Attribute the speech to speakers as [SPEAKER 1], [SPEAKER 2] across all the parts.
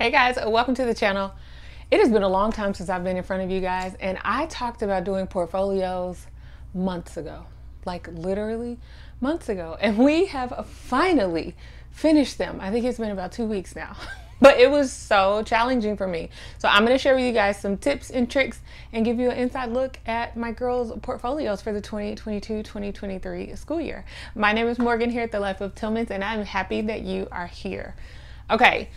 [SPEAKER 1] Hey guys, welcome to the channel. It has been a long time since I've been in front of you guys, and I talked about doing portfolios months ago, like literally months ago, and we have finally finished them. I think it's been about 2 weeks now, but it was so challenging for me. So I'm going to share with you guys some tips and tricks and give you an inside look at my girls' portfolios for the 2022-2023 school year. My name is Morgan here at The Life of Tillmans, and I'm happy that you are here. Okay.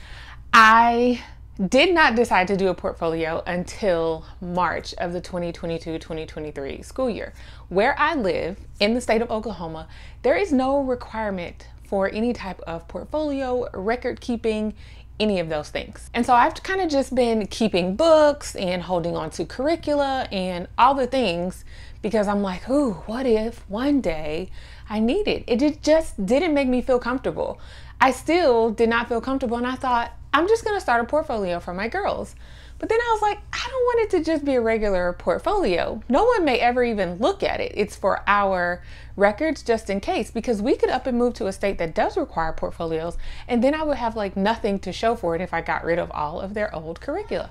[SPEAKER 1] I did not decide to do a portfolio until March of the 2022-2023 school year. Where I live in the state of Oklahoma, there is no requirement for any type of portfolio, record keeping, any of those things. And so I've kind of just been keeping books and holding on to curricula and all the things because I'm like, ooh, what if one day I need it? It just didn't make me feel comfortable. I still did not feel comfortable, and I thought, I'm just going to start a portfolio for my girls. But then I was like, I don't want it to just be a regular portfolio. No one may ever even look at it. It's for our records just in case, because we could up and move to a state that does require portfolios, and then I would have like nothing to show for it if I got rid of all of their old curricula.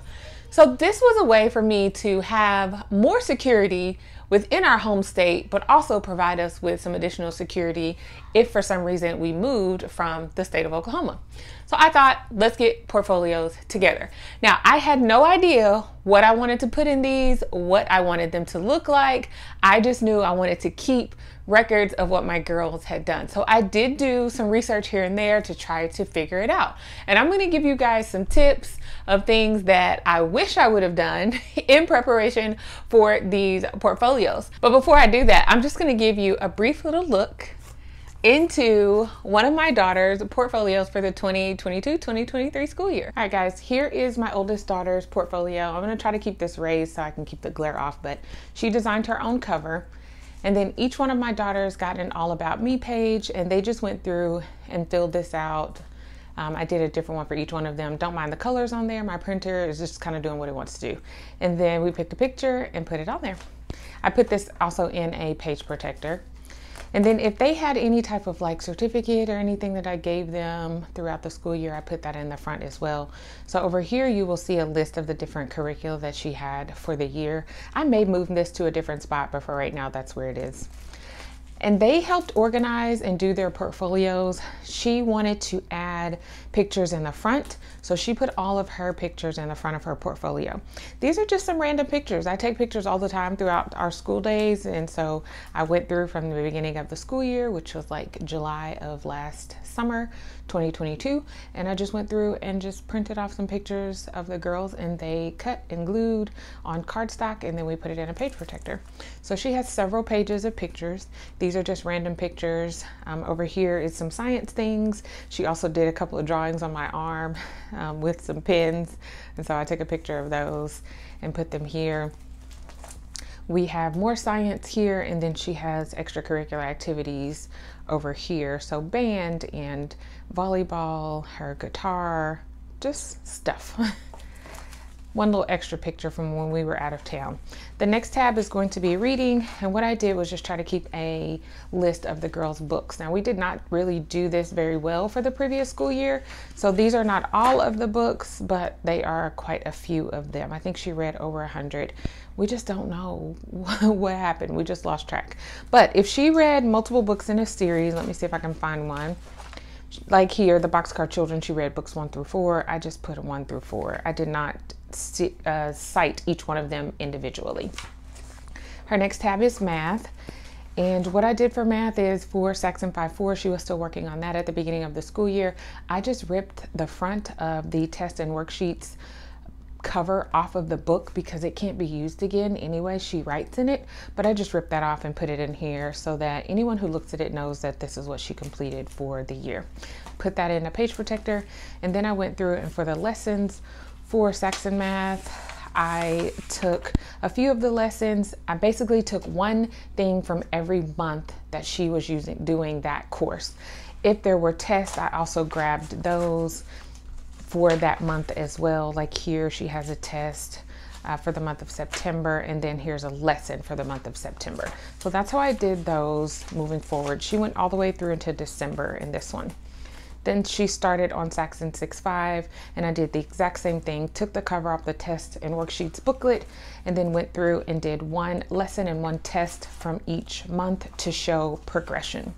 [SPEAKER 1] So this was a way for me to have more security within our home state, but also provide us with some additional security if for some reason we moved from the state of Oklahoma. So I thought, let's get portfolios together. Now, I had no idea what I wanted to put in these, what I wanted them to look like. I just knew I wanted to keep records of what my girls had done. So I did do some research here and there to try to figure it out. And I'm going to give you guys some tips of things that I wish I would have done in preparation for these portfolios. But before I do that, I'm just going to give you a brief little look into one of my daughter's portfolios for the 2022-2023 school year. All right, guys, here is my oldest daughter's portfolio. I'm going to try to keep this raised so I can keep the glare off, but she designed her own cover. And then each one of my daughters got an all about me page, and they just went through and filled this out. I did a different one for each one of them. Don't mind the colors on there. My printer is just kind of doing what it wants to do. And then we picked a picture and put it on there. I put this also in a page protector. And then if they had any type of like certificate or anything that I gave them throughout the school year, I put that in the front as well. So over here, you will see a list of the different curricula that she had for the year. I may move this to a different spot, but for right now, that's where it is. And they helped organize and do their portfolios. She wanted to add pictures in the front, so she put all of her pictures in the front of her portfolio. These are just some random pictures. I take pictures all the time throughout our school days, and so I went through from the beginning of the school year, which was like July of last summer, 2022, and I just went through and just printed off some pictures of the girls, and they cut and glued on cardstock, and then we put it in a page protector. So she has several pages of pictures. These are just random pictures. Over here is some science things. She also did a couple of drawings on my arm with some pins, and so I took a picture of those and put them here. We have more science here, and then she has extracurricular activities over here. So band and volleyball, her guitar, just stuff. One little extra picture from when we were out of town. The next tab is going to be reading, and what I did was just try to keep a list of the girls' books. Now, we did not really do this very well for the previous school year, so these are not all of the books, but they are quite a few of them. I think she read over 100. We just don't know what happened. We just lost track. But if she read multiple books in a series, let me see if I can find one. Like here, the Boxcar Children, she read books 1 through 4. I just put 1 through 4. I did not cite each one of them individually. Her next tab is math. And what I did for math is for Saxon 5-4, she was still working on that at the beginning of the school year. I just ripped the front of the test and worksheets cover off of the book because it can't be used again anyway. She writes in it, but I just ripped that off and put it in here so that anyone who looks at it knows that this is what she completed for the year. Put that in a page protector, and then I went through, and for the lessons for Saxon Math, I took a few of the lessons. I basically took one thing from every month that she was doing that course. If there were tests, I also grabbed those for that month as well. Like here, she has a test for the month of September, and then here's a lesson for the month of September. So that's how I did those moving forward. She went all the way through into December in this one. Then she started on Saxon 6.5, and I did the exact same thing, took the cover off the test and worksheets booklet, and then went through and did one lesson and one test from each month to show progression.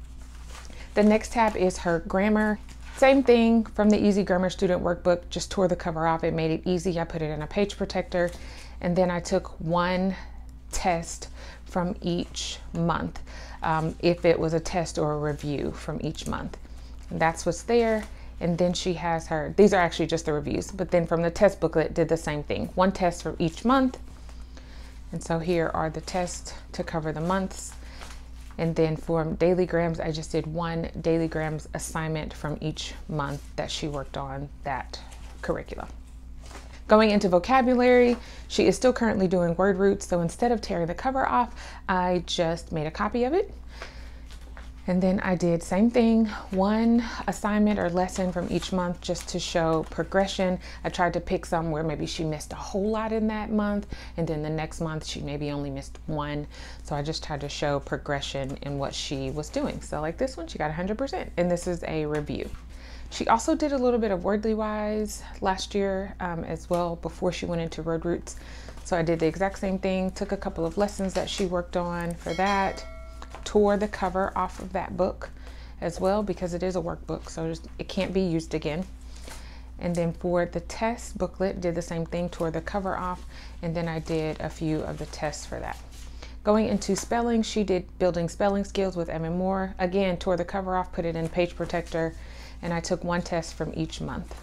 [SPEAKER 1] The next tab is her grammar. Same thing from the Easy Grammar Student Workbook, just tore the cover off. It made it easy. I put it in a page protector, and then I took one test from each month, if it was a test or a review from each month. And that's what's there. And then she has her, these are actually just the reviews, but then from the test booklet did the same thing, one test from each month. And so here are the tests to cover the months. And then for daily grams, I just did one daily grams assignment from each month that she worked on that curriculum. Going into vocabulary, she is still currently doing word roots. So instead of tearing the cover off, I just made a copy of it. And then I did same thing, one assignment or lesson from each month just to show progression. I tried to pick some where maybe she missed a whole lot in that month, and then the next month she maybe only missed one. So I just tried to show progression in what she was doing. So like this one, she got 100%, and this is a review. She also did a little bit of Wordly Wise last year as well before she went into Word Roots. So I did the exact same thing, took a couple of lessons that she worked on for that, tore the cover off of that book as well because it is a workbook, so it can't be used again. And then for the test booklet, did the same thing, tore the cover off, and then I did a few of the tests for that. Going into spelling, she did building spelling skills with Evan Moore. Again, tore the cover off, put it in page protector, and I took one test from each month.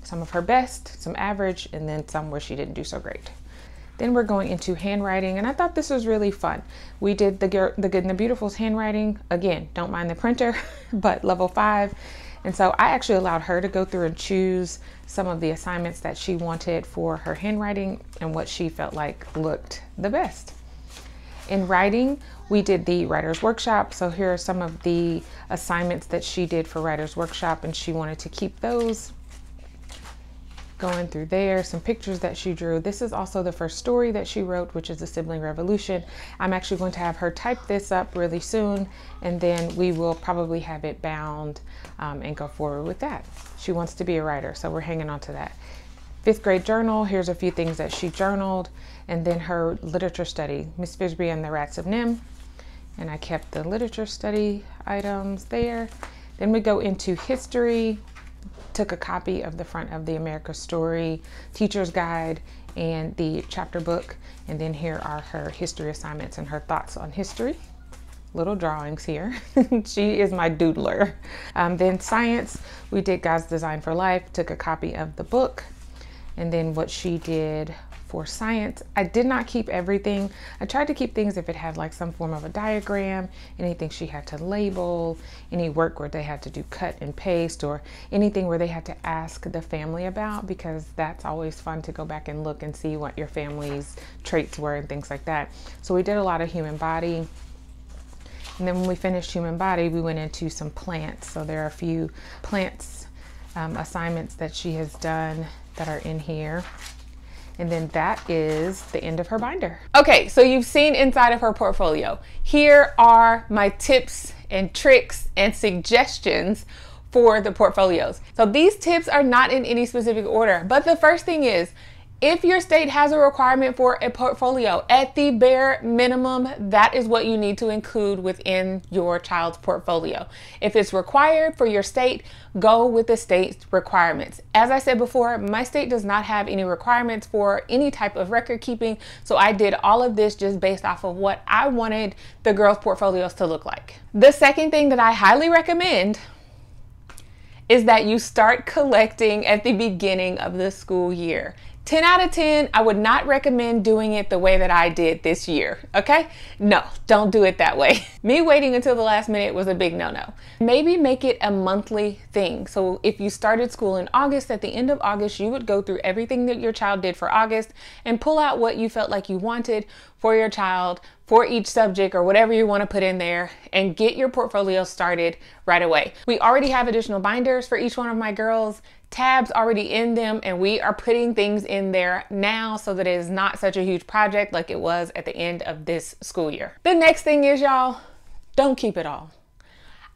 [SPEAKER 1] Some of her best, some average, and then some where she didn't do so great. Then we're going into handwriting, and I thought this was really fun. We did the Good and the Beautiful's handwriting. Again, don't mind the printer, but level 5. And so I actually allowed her to go through and choose some of the assignments that she wanted for her handwriting and what she felt like looked the best. In writing, we did the Writer's Workshop. So here are some of the assignments that she did for Writer's Workshop, and she wanted to keep those. Going through there, some pictures that she drew. This is also the first story that she wrote, which is The Sibling Revolution. I'm actually going to have her type this up really soon, and then we will probably have it bound and go forward with that. She wants to be a writer, so we're hanging on to that. 5th grade journal, here's a few things that she journaled, and then her literature study, Miss Fisby and the Rats of Nim, and I kept the literature study items there. Then we go into history. Took a copy of the front of the America Story Teacher's Guide and the chapter book, and then here are her history assignments and her thoughts on history. Little drawings here. She is my doodler. Then science, we did God's Design for Life, took a copy of the book, and then what she did for science, I did not keep everything. I tried to keep things if it had like some form of a diagram, anything she had to label, any work where they had to do cut and paste, or anything where they had to ask the family about, because that's always fun to go back and look and see what your family's traits were and things like that. So we did a lot of human body. And then when we finished human body, we went into some plants. So there are a few plants assignments that she has done that are in here. And then that is the end of her binder. Okay, so you've seen inside of her portfolio. Here are my tips and tricks and suggestions for the portfolios. So these tips are not in any specific order, but the first thing is, if your state has a requirement for a portfolio, at the bare minimum, that is what you need to include within your child's portfolio. If it's required for your state, go with the state's requirements. As I said before, my state does not have any requirements for any type of record keeping, so I did all of this just based off of what I wanted the girls' portfolios to look like. The second thing that I highly recommend is that you start collecting at the beginning of the school year. 10 out of 10, I would not recommend doing it the way that I did this year, okay? No, don't do it that way. Me waiting until the last minute was a big no-no. Maybe make it a monthly thing. So if you started school in August, at the end of August, you would go through everything that your child did for August and pull out what you felt like you wanted for your child, for each subject or whatever you want to put in there, and get your portfolio started right away. We already have additional binders for each one of my girls, tabs already in them, and we are putting things in there now so that it is not such a huge project like it was at the end of this school year. The next thing is, y'all, don't keep it all.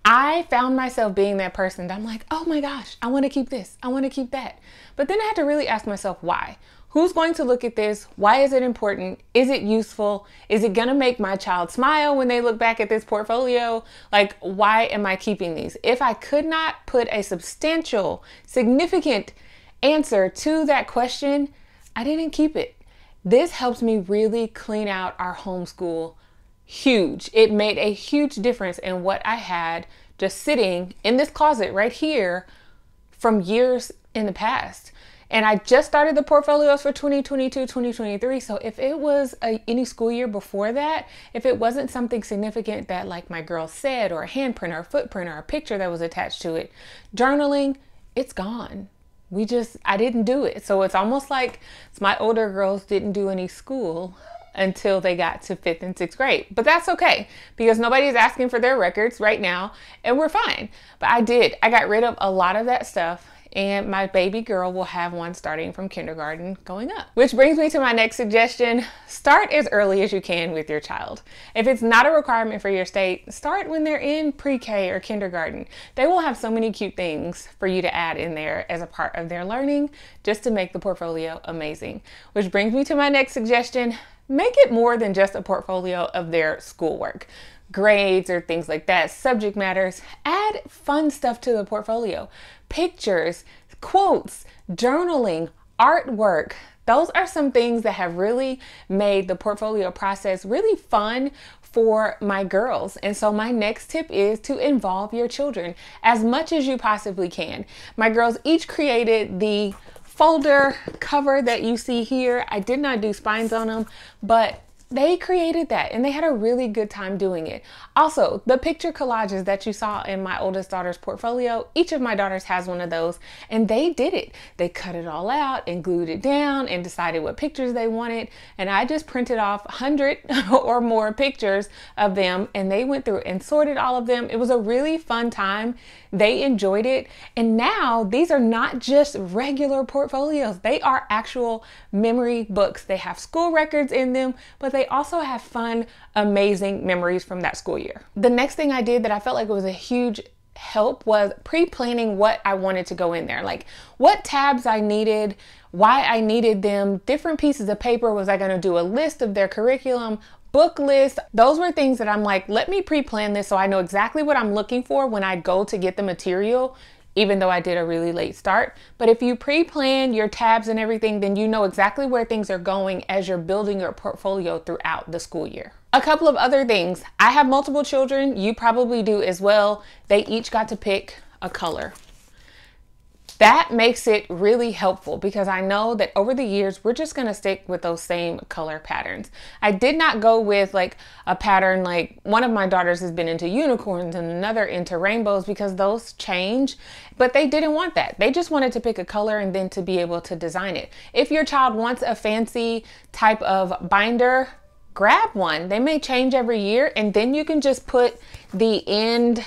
[SPEAKER 1] I found myself being that person that I'm like, oh my gosh, I want to keep this. I want to keep that. But then I had to really ask myself why. Who's going to look at this? Why is it important? Is it useful? Is it going to make my child smile when they look back at this portfolio? Like, why am I keeping these? If I could not put a substantial, significant answer to that question, I didn't keep it. This helps me really clean out our homeschool. Huge. It made a huge difference in what I had just sitting in this closet right here from years in the past. And I just started the portfolios for 2022, 2023. So if it was any school year before that, if it wasn't something significant that like my girl said, or a handprint or a footprint or a picture that was attached to it, journaling, it's gone. I didn't do it. So it's almost like my older girls didn't do any school until they got to 5th and 6th grade. But that's okay, because nobody's asking for their records right now and we're fine. But I got rid of a lot of that stuff, and my baby girl will have one starting from kindergarten going up. Which brings me to my next suggestion. Start as early as you can with your child. If it's not a requirement for your state, start when they're in pre-K or kindergarten. They will have so many cute things for you to add in there as a part of their learning, just to make the portfolio amazing. Which brings me to my next suggestion. Make it more than just a portfolio of their schoolwork, grades or things like that, subject matters. Add fun stuff to the portfolio. Pictures, quotes, journaling, artwork. Those are some things that have really made the portfolio process really fun for my girls. And so my next tip is to involve your children as much as you possibly can. My girls each created the folder cover that you see here. I did not do spines on them, but they created that and they had a really good time doing it. Also, the picture collages that you saw in my oldest daughter's portfolio, each of my daughters has one of those, and they did it. They cut it all out and glued it down and decided what pictures they wanted. And I just printed off 100 or more pictures of them, and they went through and sorted all of them. It was a really fun time. They enjoyed it. And now these are not just regular portfolios. They are actual memory books. They have school records in them, but they also have fun, amazing memories from that school year. The next thing I did that I felt like it was a huge help was pre-planning what I wanted to go in there, like what tabs I needed, why I needed them, different pieces of paper. Was I going to do a list of their curriculum, book list? Those were things that I'm like, let me pre-plan this so I know exactly what I'm looking for when I go to get the material, even though I did a really late start. But if you pre-plan your tabs and everything, then you know exactly where things are going as you're building your portfolio throughout the school year. A couple of other things. I have multiple children. You probably do as well. They each got to pick a color. That makes it really helpful because I know that over the years, we're just going to stick with those same color patterns. I did not go with like a pattern, like one of my daughters has been into unicorns and another into rainbows, because those change, but they didn't want that. They just wanted to pick a color and then to be able to design it. If your child wants a fancy type of binder, grab one. They may change every year, and then you can just put the end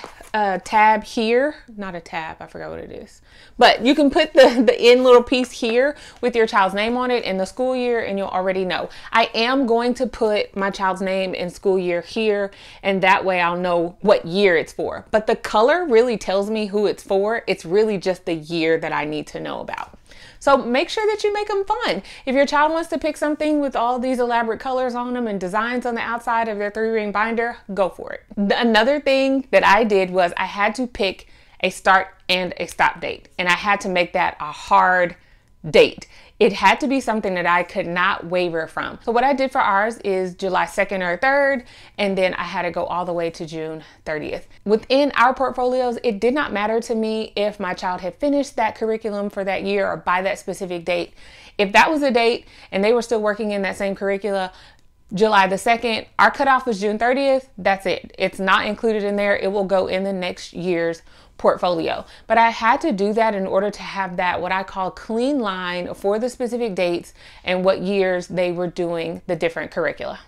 [SPEAKER 1] tab here, not a tab, I forgot what it is, but you can put the end little piece here with your child's name on it in the school year, and you'll already know. I am going to put my child's name and school year here, and that way I'll know what year it's for. But the color really tells me who it's for. It's really just the year that I need to know about. So make sure that you make them fun. If your child wants to pick something with all these elaborate colors on them and designs on the outside of their 3-ring binder, go for it. Another thing that I did was I had to pick a start and a stop date, and I had to make that a hard date. It had to be something that I could not waver from. So what I did for ours is July 2nd or 3rd, and then I had to go all the way to June 30th. Within our portfolios, it did not matter to me if my child had finished that curriculum for that year or by that specific date. If that was a date and they were still working in that same curricula, July the 2nd, our cutoff was June 30th. That's it. It's not included in there. It will go in the next year's portfolio. But I had to do that in order to have that, what I call clean line for the specific dates and what years they were doing the different curricula.